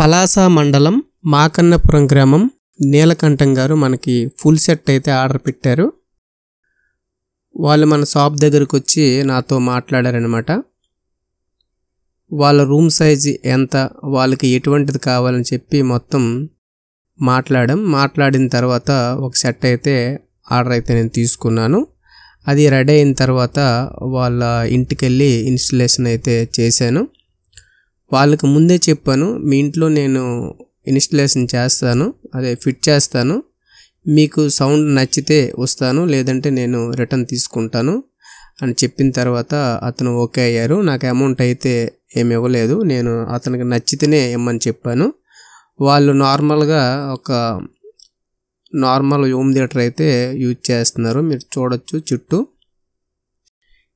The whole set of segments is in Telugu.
పలాస మండలం మాకన్నపురం గ్రామం నీలకంఠం గారు మనకి ఫుల్ సెట్ అయితే ఆర్డర్ పెట్టారు. వాళ్ళు మన షాప్ దగ్గరకు వచ్చి నాతో మాట్లాడారనమాట. వాళ్ళ రూమ్ సైజ్ ఎంత, వాళ్ళకి ఎటువంటిది కావాలని చెప్పి మొత్తం మాట్లాడిన తర్వాత ఒక సెట్ అయితే ఆర్డర్ అయితే నేను తీసుకున్నాను. అది రెడీ అయిన తర్వాత వాళ్ళ ఇంటికి వెళ్ళి ఇన్స్టలేషన్ అయితే చేశాను. వాళ్ళకి ముందే చెప్పాను, మీ ఇంట్లో నేను ఇన్స్టలేషన్ చేస్తాను, అదే ఫిట్ చేస్తాను, మీకు సౌండ్ నచ్చితే వస్తాను, లేదంటే నేను రిటర్న్ తీసుకుంటాను అని చెప్పిన తర్వాత అతను ఓకే అయ్యారు. నాకు అమౌంట్ అయితే ఏమి ఇవ్వలేదు, నేను అతనికి నచ్చితేనే ఇమ్మని చెప్పాను. వాళ్ళు నార్మల్గా ఒక నార్మల్ హోమ్ థియేటర్ అయితే యూజ్ చేస్తున్నారు, మీరు చూడొచ్చు చుట్టూ.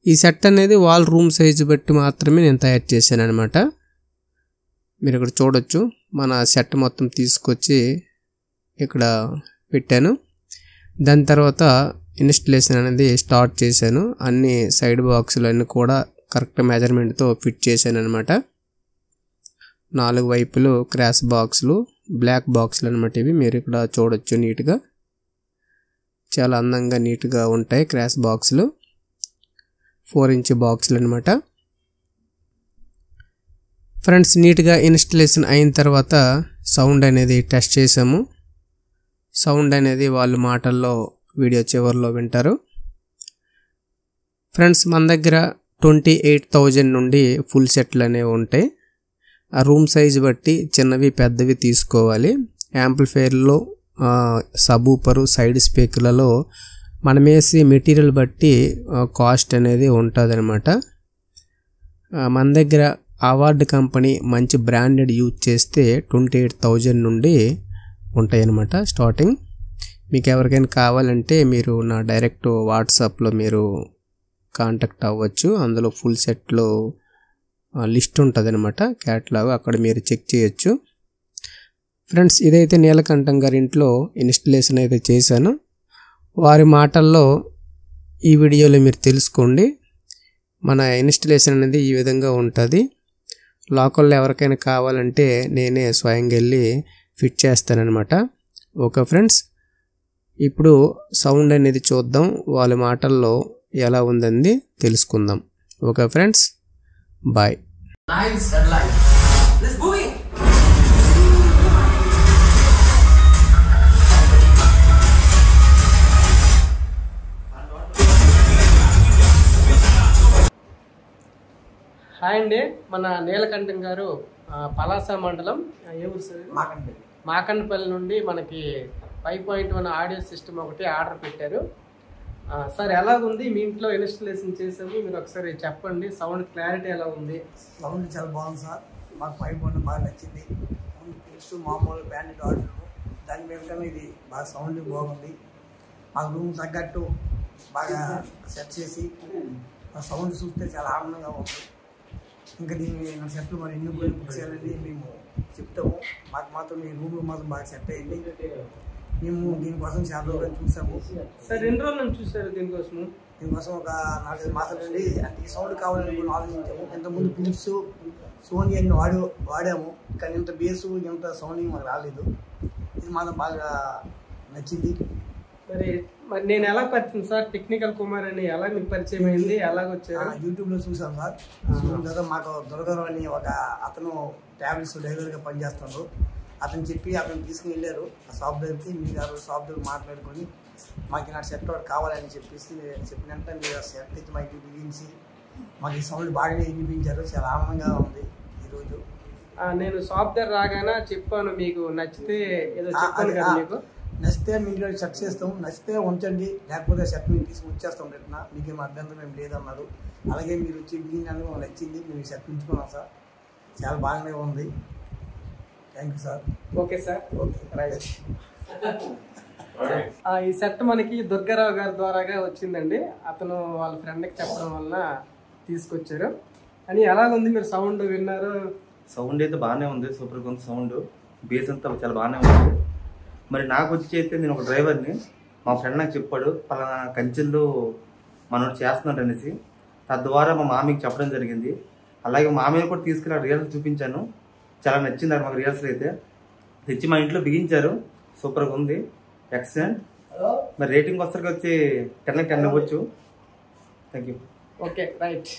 ఈ సెట్ అనేది వాళ్ళ రూమ్ సైజు బట్టి మాత్రమే నేను తయారు చేశాను అనమాట. మీరు ఇక్కడ చూడొచ్చు, మన సెట్ మొత్తం తీసుకొచ్చి ఇక్కడ పెట్టాను. దాని తర్వాత ఇన్స్టలేషన్ అనేది స్టార్ట్ చేశాను. అన్ని సైడ్ బాక్సులు అన్నీ కూడా కరెక్ట్ మెజర్మెంట్తో ఫిట్ చేశాను అనమాట. 4 వైపులు క్రాస్ బాక్సులు, బ్లాక్ బాక్సులు అనమాట. ఇవి మీరు ఇక్కడ చూడొచ్చు, నీట్గా చాలా అందంగా నీట్గా ఉంటాయి క్రాస్ బాక్సులు. 4 ఇంచ్ బాక్సులు అనమాట. ఫ్రెండ్స్, నీట్గా ఇన్స్టలేషన్ అయిన తర్వాత సౌండ్ అనేది టెస్ట్ చేసాము. సౌండ్ అనేది వాళ్ళ మాటల్లో వీడియో చివరిలో వింటారు. ఫ్రెండ్స్, మన దగ్గర 28,000 నుండి ఫుల్ సెట్లు అనేవి ఉంటాయి. ఆ రూమ్ సైజు బట్టి చిన్నవి పెద్దవి తీసుకోవాలి. యాంప్లిఫైర్లో, సబూపరు, సైడ్ స్పీకర్లలో మనం వేసి మెటీరియల్ బట్టి కాస్ట్ అనేది ఉంటుంది అనమాట. మన దగ్గర అవార్డ్ కంపెనీ మంచి బ్రాండెడ్ యూజ్ చేస్తే 28,000 నుండి ఉంటాయి అన్నమాట స్టార్టింగ్. మీకు ఎవరికైనా కావాలంటే మీరు నా డైరెక్ట్ వాట్సాప్లో మీరు కాంటాక్ట్ అవ్వచ్చు. అందులో ఫుల్ సెట్లో లిస్ట్ ఉంటుంది అనమాట, క్యాటలాగ్, అక్కడ మీరు చెక్ చేయొచ్చు. ఫ్రెండ్స్, ఇదైతే నీలకంఠం గారి ఇంట్లో ఇన్స్టలేషన్ అయితే చేశాను. వారి మాటల్లో ఈ వీడియోలో మీరు తెలుసుకోండి. మన ఇన్స్టలేషన్ అనేది ఈ విధంగా ఉంటుంది. లోకల్లో ఎవరికైనా కావాలంటే నేనే స్వయంగా వెళ్ళి ఫిట్ చేస్తానన్నమాట. ఓకే ఫ్రెండ్స్, ఇప్పుడు సౌండ్ అనేది చూద్దాం, వాళ్ళ మాటల్లో ఎలా ఉందని తెలుసుకుందాం. Okay friends, bye. హాయ్ అండి, మన నీలకంఠం గారు పలాస మండలం, ఏ ఊరు సార్? మాకన్నపల్లి నుండి మనకి 5.1 ఆడియో సిస్టమ్ ఒకటి ఆర్డర్ పెట్టారు. సార్, ఎలా ఉంది? మీ ఇంట్లో ఇన్స్టలేషన్ చేసాము, మీరు ఒకసారి చెప్పండి. సౌండ్ క్లారిటీ ఎలా ఉంది? సౌండ్ చాలా బాగుంది సార్, మాకు 5.1 బాగా నచ్చింది. తెలుసు, మామూలు బ్రాండెడ్ ఆర్డర్, దాని మీద ఇది బాగా సౌండ్ బాగుంది. మాకు రూమ్ తగ్గట్టు బాగా సెట్ చేసి ఆ సౌండ్ చూస్తే చాలా ఆనందంగా ఉంది. ఇంకా దీన్ని నా సెట్లు మరి ఎన్ని బుక్ చేయాలని మేము చెప్తాము. మాకు మాత్రం మీ రూమ్లో మాత్రం బాగా సెట్ అయ్యింది. మేము దీనికోసం చాలా రోజులు చూసాము. సార్, ఎన్ని రోజుల నుంచి చూసారు దీనికోసం? దీనికోసం ఒక 4-5 మాసాల నుండి అంటే ఈ సౌండ్ కావాలని కొన్ని ఆలోచించాము. ఇంతకుముందు ఫిలిప్స్, సోనీ అన్ని వాడాము, కానీ ఇంత బేసు ఇంత సౌండింగ్ మాకు రాలేదు. ఇది మాత్రం బాగా నచ్చింది. మరి నేను ఎలా పరిచయం సార్? టెక్నికల్ కుమార్ అని ఎలా మీకు పరిచయం అయింది, ఎలాగొచ్చారు? యూట్యూబ్లో చూసాను సార్. కదా మాకు దుర్గారావు అని ఒక అతను ట్యాబ్లెట్స్ డ్రైవర్గా పనిచేస్తున్నాడు. అతను తీసుకుని వెళ్ళారు ఆ షాప్ దగ్గరికి. మీరు ఆ రోజు షాప్ దగ్గర మాట్లాడుకొని మాకు నా సెట్ ఒకటి కావాలని చెప్పినంత మీరు ఆ సెట్ ఇచ్చి మాకు బిగించి మాకు ఈ సౌండ్ బాగానే వినిపించారు. చాలా ఆనందంగా ఉంది ఈరోజు. నేను షాప్ దగ్గర రాగానే చెప్పాను, మీకు నచ్చితే ఏదో చెప్పాను కదా, మీకు నచ్చితే మీ ఇంట్లో సెట్ చేస్తాము, నచ్చితే ఉంచండి, లేకపోతే సెట్ మేము తీసుకుని వచ్చేస్తాం రిటర్న్, మీకేం అభ్యంతరం మేము లేదన్నారు. అలాగే మీరు వచ్చి బిగించినందుకు మాకు నచ్చింది, మేము సెట్ ఉంచుకున్నాం సార్. చాలా బాగానే ఉంది. Thank you sir. Okay sir, okay right. ఈ సెట్ మనకి దుర్గారావు గారి ద్వారాగా వచ్చిందండి. అతను వాళ్ళ ఫ్రెండ్కి చెప్పడం వలన తీసుకొచ్చారు. అని ఎలాగుంది? మీరు సౌండ్ విన్నారు? సౌండ్ అయితే బాగానే ఉంది, సూపర్గా ఉంది సౌండ్. బేస్ అంతా చాలా బాగానే ఉంది. మరి నాకు వచ్చి అయితే నేను ఒక డ్రైవర్ని, మా ఫ్రెండ్ నాకు చెప్పాడు పలానా కంచెల్లో మనోడు చేస్తున్నాడు అనేసి. తద్వారా మా మామీకి చెప్పడం జరిగింది. అలాగే మామయ్య కూడా తీసుకెళ్ళి రియల్ చూపించాను. చాలా నచ్చింది మాకు రిహార్సల్ అయితే. తెచ్చి మా ఇంట్లో బిగించారు, సూపర్గా ఉంది, ఎక్సలెంట్. మరి రేటింగ్ వస్తారు వచ్చి 10/10 ఇవ్వచ్చు. Thank you. Okay right.